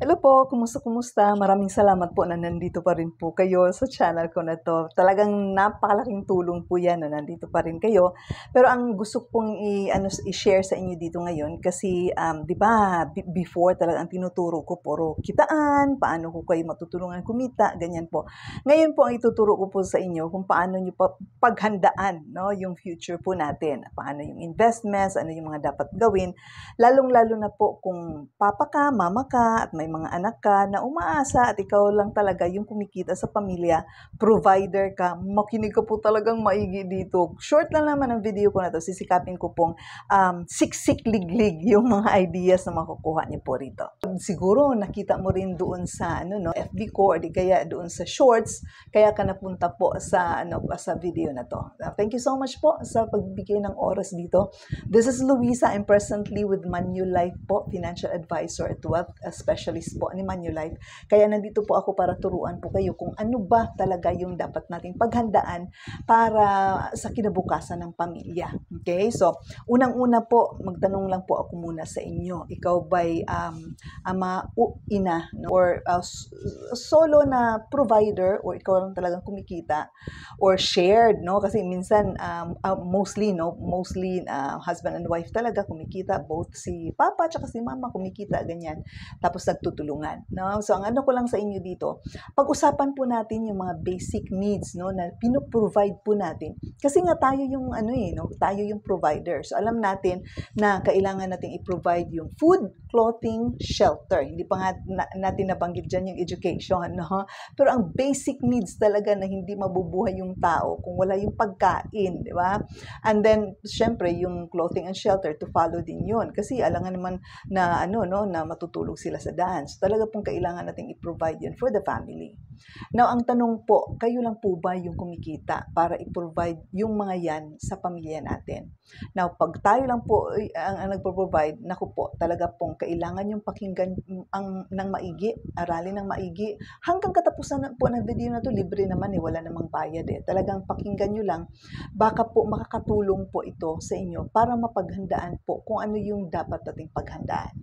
Hello po, kumusta? Maraming salamat po na nandito pa rin po kayo sa channel ko na to. Talagang napakalaking tulong po yan na nandito pa rin kayo. Pero ang gusto pong i-share sa inyo dito ngayon kasi di ba before talagang tinuturo ko puro kitaan, paano ko kayo matutulungan kumita, ganyan po. Ngayon po ang ituturo ko po sa inyo kung paano nyo paghandaan no, yung future po natin. Paano yung investments, ano yung mga dapat gawin. Lalong-lalo na po kung papa ka, mama ka, at may mga anak ka na umaasa at ikaw lang talaga yung kumikita sa pamilya, provider ka, makinig ka po talagang maigi dito. Short lang naman ang video ko na to, sisikapin ko pong siksik-liglig yung mga ideas na makukuha niyo po rito. Siguro nakita mo rin doon sa FB ko or di kaya doon sa shorts, kaya ka napunta po sa sa video na to. Thank you so much po sa pagbigay ng oras dito. This is Luisa. I'm presently with Manulife po, financial advisor at wealth specialist po ni Manulife. Kaya nandito po ako para turuan po kayo kung ano ba talaga yung dapat nating paghandaan para sa kinabukasan ng pamilya. Okay? So, unang-una po, magtanong lang po ako muna sa inyo. Ikaw ba'y ama o ina, no? Or solo na provider or ikaw lang talagang kumikita or shared, no? Kasi minsan mostly husband and wife talaga kumikita, both si papa at si mama kumikita, ganyan. Tapos nagtutulungan, no? So ang ano ko lang sa inyo dito, pag-usapan po natin yung mga basic needs, no, na pino-provide po natin. Kasi nga tayo yung tayo yung provider. So alam natin na kailangan nating i-provide yung food, clothing, shelter. Hindi pa nga natin nabanggit dyan yung education, no? Pero ang basic needs talaga na hindi mabubuhay yung tao kung wala yung pagkain, di ba? And then, syempre, yung clothing and shelter to follow din yun. Kasi alangan naman na na matutulog sila sa daan. So talaga pong kailangan nating i-provide yun for the family. Now, ang tanong po, kayo lang po ba yung kumikita para i-provide yung mga yan sa pamilya natin? Now, pag tayo lang po ang nagpo-provide, naku po, talaga pong kailangan yung pakinggan ng maigi, aralin ng maigi. Hanggang katapusan po ng video na to, libre naman wala namang bayad Talagang pakinggan nyo lang, baka po makakatulong po ito sa inyo para mapaghandaan po kung ano yung dapat nating paghandaan.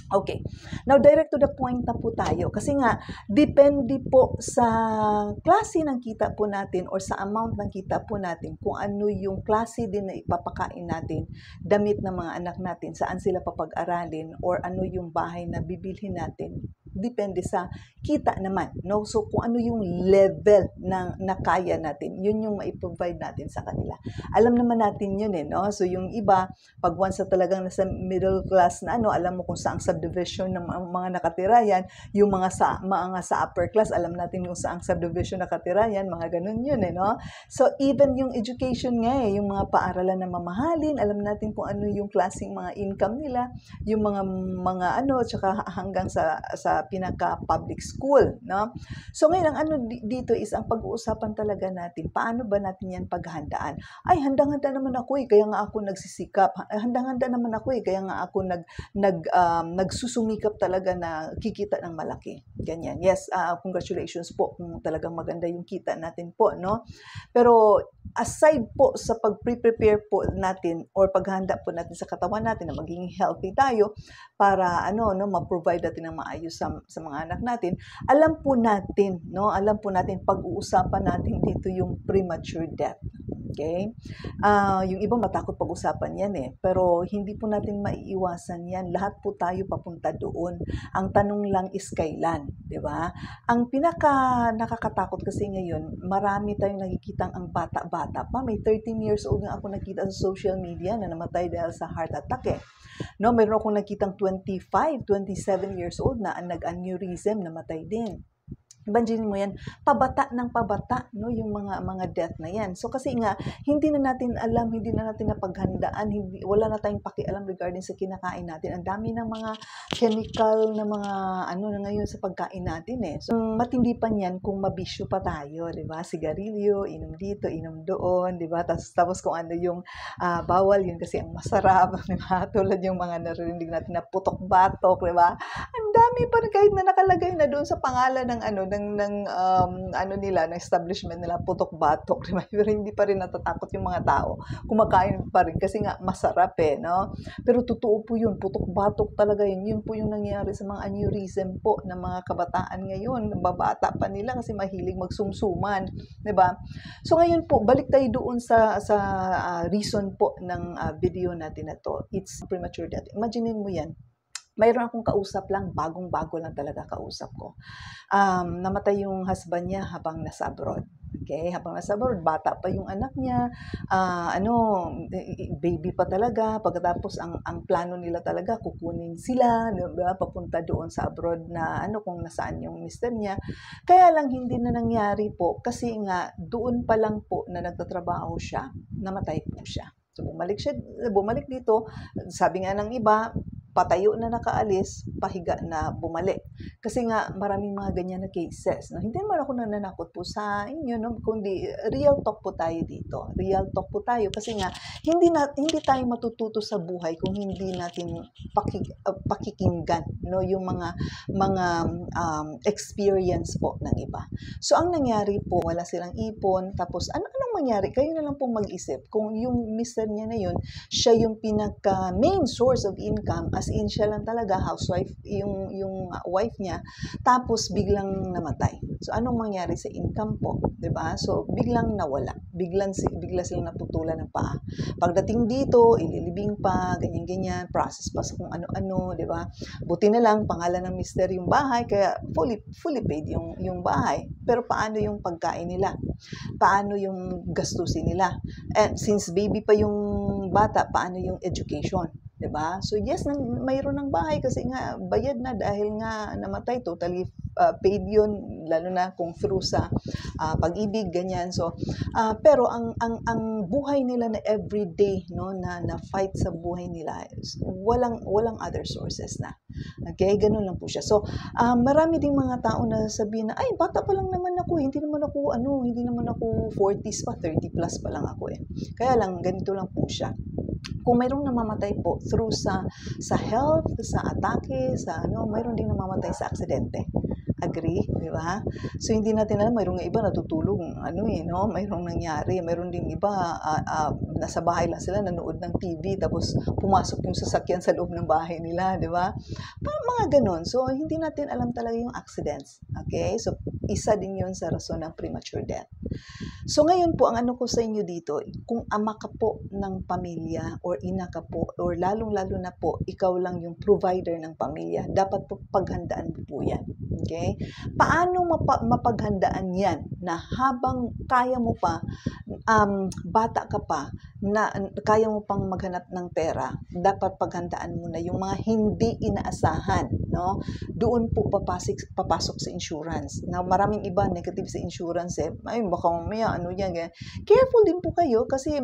Okay. Now, direct to the point na po tayo. Kasi nga, depende po sa klase ng kita po natin or sa amount ng kita po natin kung ano yung klase din na ipapakain natin, damit ng mga anak natin, saan sila papag-aralin, or ano yung bahay na bibilhin natin. Depende sa kita naman, no? So, kung ano yung level na kaya natin, yun yung maiprovide natin sa kanila. Alam naman natin yun no? So, yung iba, pag once na talagang nasa middle class na alam mo kung saang subdivision ng mga nakatira yan, yung mga sa upper class, alam natin kung saang subdivision nakatira yan, mga ganun yun no? So, even yung education nga yung mga paaralan na mamahalin, alam natin kung ano yung klaseng mga income nila, yung mga tsaka hanggang sa pinaka-public school, no? So ngayon, ang dito is ang pag-uusapan talaga natin, paano ba natin yan paghandaan? Ay, handang-handa naman ako kaya nga ako nagsisikap. Handang-handa naman ako kaya nga ako nagsusumikap talaga na kikita ng malaki. Ganyan. Yes, congratulations po kung talagang maganda yung kita natin po, no? Pero aside po sa pag-prepare po natin or paghanda po natin sa katawan natin na maging healthy tayo para ma-provide natin ng maayos sa mga anak natin, alam po natin pag-uusapan natin dito yung premature death. Okay? Yung iba matakot pag-usapan yan pero hindi po natin maiiwasan yan. Lahat po tayo papunta doon. Ang tanong lang is kailan, di ba? Ang pinaka nakakatakot kasi ngayon, marami tayong nakikitang ang bata-bata pa. May 13 years old nga ako nakita sa social media na namatay dahil sa heart attack No, mayroon akong nakitang 25, 27 years old na nag-aneurysm, namatay din. Imagine mo yan, pabata ng pabata, no, yung mga death na yan. So kasi nga, hindi na natin alam, hindi na natin napaghandaan, wala na tayong pakialam regarding sa kinakain natin. Ang dami ng mga chemical na mga na ngayon sa pagkain natin So matindi pa niyan kung mabisyo pa tayo, di ba? Sigarilyo, inom dito, inom doon, di ba? Tapos kung ano yung bawal, yun kasi ang masarap, di ba? Tulad yung mga narinig natin na putok-batok, di ba? Ang dami pa rin kahit na nakalagay na doon sa pangalan ng ano nila, ng establishment nila, putok-batok, di ba? Pero hindi pa rin natatakot yung mga tao. Kumakain pa rin kasi nga masarap no? Pero totoo po yun, putok-batok talaga yun. Yun po yung nangyayari sa mga aneurysm po ng mga kabataan ngayon. Babata pa nila kasi mahilig magsumsuman, di ba? So ngayon po, balik tayo doon sa reason po ng video natin na to. It's premature death. Imaginein mo yan. Mayroon akong kausap lang, bagong-bago lang talaga kausap ko. Namatay yung husband niya habang nasa abroad. Okay, habang nasa abroad, bata pa yung anak niya, baby pa talaga. Pagkatapos ang plano nila talaga, kukunin sila, diba, papunta doon sa abroad na kung nasaan yung mister niya. Kaya lang hindi na nangyari po kasi nga doon pa lang po na nagtatrabaho siya, namatay po siya. So bumalik dito, sabi nga ng iba, patayo na nakaalis, pahiga na bumalik. Kasi nga, maraming mga ganyan na cases. No? Hindi naman ako nananakot po sa inyo, no? Kundi real talk po tayo dito. Real talk po tayo kasi nga, hindi tayo matututo sa buhay kung hindi natin pakikinggan, no? Yung mga experience po ng iba. So, ang nangyari po, wala silang ipon, tapos anong mangyari? Kayo na lang pong mag-isip. Kung yung mister niya na yun, siya yung pinaka-main source of income, as in siya lang talaga, housewife, yung wife niya, tapos biglang namatay. So, anong mangyari sa income po? Diba? So, biglang nawala. Bigla silang naputulan ng paa. Pagdating dito, ililibing pa, ganyan-ganyan, process pa sa kung ano-ano, diba? Buti na lang, pangalan ng mister yung bahay, kaya fully paid yung bahay. Pero paano yung pagkain nila? Paano yung gastusin nila? And since baby pa yung bata, paano yung education? Diba? So yes, mayroon ng bahay kasi nga bayad na dahil nga namatay, totally paid yun, lalo na kung through sa pag-ibig, ganyan. So, pero ang buhay nila na everyday, no, na fight sa buhay nila, walang other sources na. Okay, ganun lang po siya. So, marami ding mga tao na sabihin na, ay, bata pa lang naman ako, hindi naman ako 40s pa, 30 plus pa lang ako eh. Kaya lang, ganito lang po siya. Kung mayroong namamatay po through sa health, sa atake, mayroon ding namamatay sa aksidente. Agree, di ba? So, hindi natin alam, mayroong iba natutulog, mayroong nangyari. Mayroong ding iba, nasa bahay lang sila, nanood ng TV, tapos pumasok yung sasakyan sa loob ng bahay nila, di ba? Mga ganon. So, hindi natin alam talaga yung accidents. Okay? So, isa din yun sa rason ng premature death. So, ngayon po, ang ko sa inyo dito, kung ama ka po ng pamilya, or ina ka po, or lalong-lalo na po, ikaw lang yung provider ng pamilya, dapat po paghandaan mo po yan. Okay? Paano mapaghandaan yan na habang kaya mo pa, bata ka pa, na kaya mo pang maghanap ng pera, dapat paghandaan mo na yung mga hindi inaasahan, no? Doon po papasok sa insurance. Now, maraming iba negative sa insurance ay baka mamaya yan, ganyan. Careful din po kayo kasi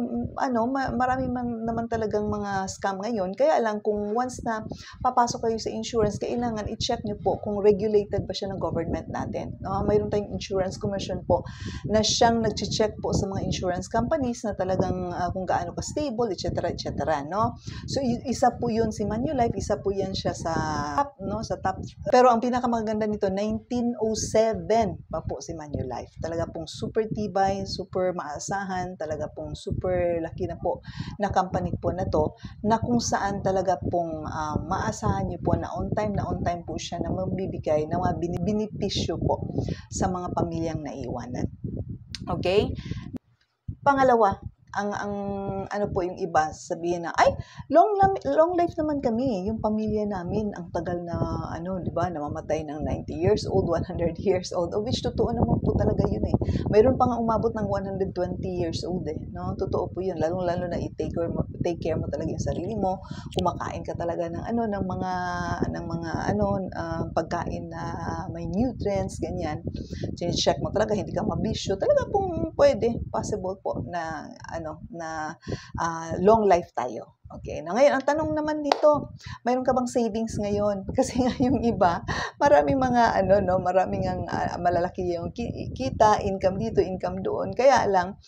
marami naman talagang mga scam ngayon. Kaya lang kung once na papasok kayo sa insurance, kailangan i-check nyo po kung regulated ba siya ng government natin. No? Mayroon tayong insurance commission po na siyang nag-check po sa mga insurance companies na talagang kung gaano ka stable, etc. no? So, isa po yun si Manulife, isa po yan siya sa top, no? Sa top. Pero ang pinakamaganda nito, 1907 pa po si Manulife. Talaga pong super tibay, super maasahan, talaga pong super laki na po na company po na to, na kung saan talaga pong maasahan nyo po na on time po siya na mabibigay ng mga benepisyo po sa mga pamilyang naiwanan. Okay? Pangalawa, ang po yung iba sabihin na, ay, long life naman kami, yung pamilya namin, ang tagal na, di ba, namamatay ng 90 years old, 100 years old, of which totoo naman po talaga yun eh. Mayroon pa nga umabot ng 120 years old eh, no? Totoo po yun, lalo na i-take care mo talaga yung sarili mo, kumakain ka talaga ng mga pagkain na may nutrients, ganyan. Check mo talaga, hindi ka mabisyo, talaga pong pwede, possible po na long life tayo. Okay. Na ngayon, ang tanong naman dito, mayroon ka bang savings ngayon? Kasi nga yung iba, maraming mga ano, no, maraming ang malalaki yung kita, income dito, income doon. Kaya lang,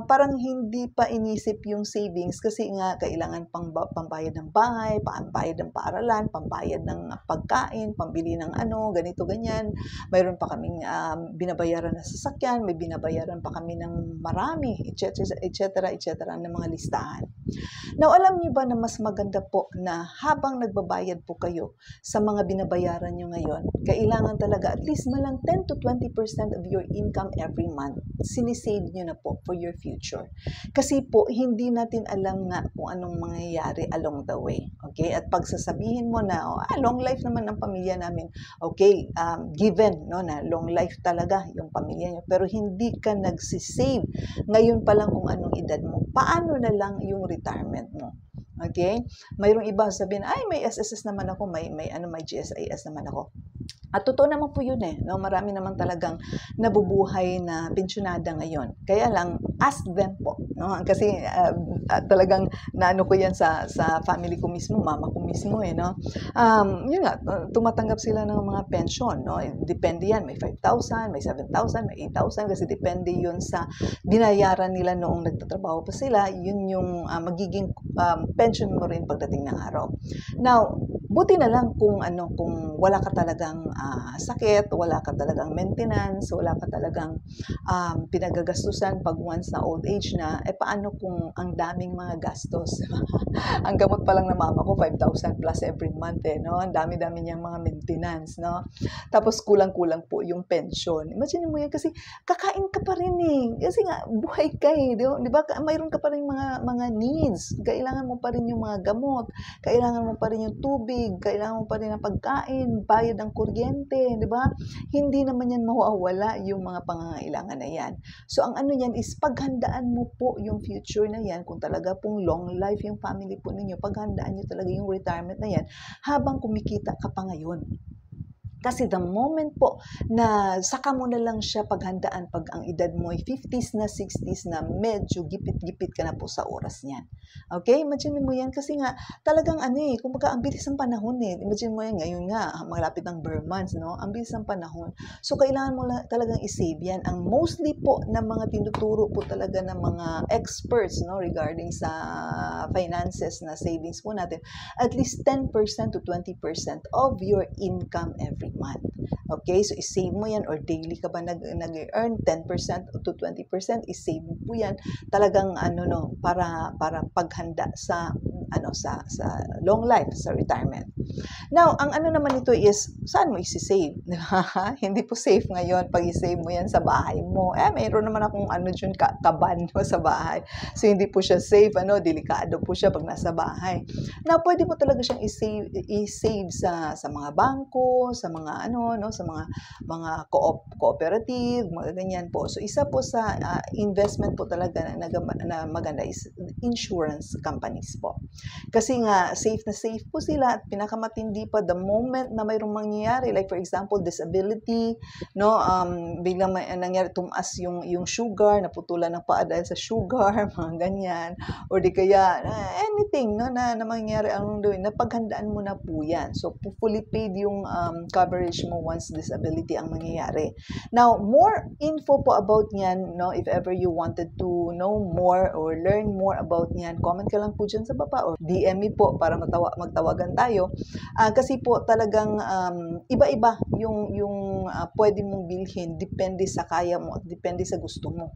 parang hindi pa inisip yung savings kasi nga kailangan pambayad ng bahay, pambayad ng paaralan, pambayad ng pagkain, pambili ng ano, ganito, ganyan. Mayroon pa kaming binabayaran na sasakyan, may binabayaran pa kami ng marami, etc., etc., etc., ng mga listahan. Now, alam niyo ba na mas maganda po na habang nagbabayad po kayo sa mga binabayaran nyo ngayon, kailangan talaga at least malang 10 to 20% of your income every month, sinisave nyo na po for your future. Kasi po, hindi natin alam nga kung anong mangyayari along the way. Okay? At pagsasabihin mo na, long life naman ng pamilya namin, okay, given no, na long life talaga yung pamilya nyo, pero hindi ka nagsisave ngayon pa lang kung anong edad mo. Paano na lang yung retirement mo? Okay? Mayroong iba sabihin, ay, may SSS naman ako, may GSIS naman ako. At totoo naman po yun no? Marami naman talagang nabubuhay na pensyonada ngayon. Kaya lang, ask them po. No? Kasi talagang naano ko yan sa family ko mismo, mama ko mismo. No? Yun nga, tumatanggap sila ng mga pension. No? Depende yan, may 5,000, may 7,000, may 8,000 kasi depende yun sa binayaran nila noong nagtatrabaho pa sila. Yun yung magiging pension mo rin pagdating ng araw. Now, buti na lang kung wala ka talagang sakit, wala ka talagang maintenance, wala ka talagang pinagagastusan pag once na old age na, paano kung ang daming mga gastos? Ang gamot pa lang na mama ko, 5,000 plus every month, no? Ang dami-dami niyang mga maintenance, no? Tapos kulang-kulang po yung pension. Imagine mo yan, kasi kakain ka pa rin Kasi nga, buhay ka di ba? Mayroon ka pa rin mga needs. Kailangan mo pa rin yung mga gamot. Kailangan mo pa rin yung tubig. Kailangan mo pa rin ang pagkain, bayad ng kuryente, di ba? Hindi naman yan mawawala yung mga pangangailangan na yan. So, ang ano yan is paghandaan mo po yung future na yan. Kung talaga pong long life yung family po ninyo, paghandaan nyo talaga yung retirement na yan habang kumikita ka pa ngayon. Kasi the moment po na saka mo na lang siya paghandaan pag ang edad mo ay 50s na, 60s na, medyo gipit-gipit ka na po sa oras niyan. Okay? Imagine mo yan kasi nga talagang kumbaga ang bilis ng panahon Imagine mo yan ngayon nga, malapit ng bare months, no? Ang bilis ng panahon. So kailangan mo talagang i-save yan. Ang mostly po na mga tinuturo po talaga ng mga experts, no, regarding sa finances na savings po natin, at least 10% to 20% of your income every month. Okay? So, i-save mo yan or daily ka ba nag-earn 10% to 20%, i-save mo po yan. Talagang, para paghanda sa long life, sa retirement. Now, ang naman ito is, saan mo isi-save? Hindi po safe ngayon pag i-save mo yan sa bahay mo. Mayroon naman akong dyan, kaban mo sa bahay. So, hindi po siya safe, delikado po siya pag nasa bahay. Now, pwede mo talaga siyang i-save sa mga bangko, sa mga sa mga cooperative, mga ganyan po. So, isa po sa investment po talaga na maganda is insurance companies po. Kasi nga, safe na safe po sila at pinakamatindi pa the moment na mayroong mangyayari. Like for example, disability, no? Biglang nangyari, tumaas yung sugar, naputulan ng paa dahil sa sugar, mga ganyan. Or di kaya, anything, no? Na mangyayari ang doon, napaghandaan mo na po yan. So, fully paid yung coverage mo once disability ang mangyayari. Now, more info po about niyan, no? If ever you wanted to know more or learn more about niyan, comment ka lang po dyan sa baba or DM me po para magtawagan tayo. Kasi po talagang iba-iba yung pwede mong bilhin, depende sa kaya mo at depende sa gusto mo.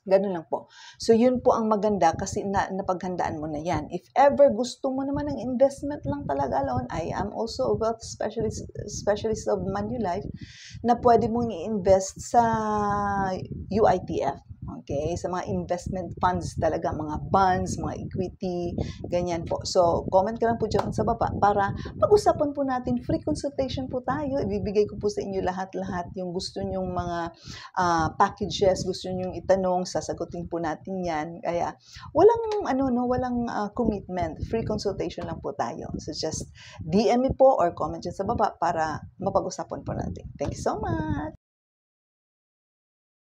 Ganun lang po. So, yun po ang maganda kasi napaghandaan mo na yan. If ever gusto mo naman ng investment lang talaga alone, I am also a wealth specialist of Manulife na pwede mong i-invest sa UITF. Okay? Sa mga investment funds talaga, mga bonds, mga equity, ganyan po. So, comment ka lang po dyan sa baba para pag-usapan po natin, free consultation po tayo. Ibibigay ko po sa inyo lahat-lahat yung gusto nyong mga packages, gusto nyong itanong, sasagutin po natin yan. Kaya, walang commitment. Free consultation lang po tayo. So, just DM me po or comment dyan sa baba para mapag-usapan po natin. Thank you so much!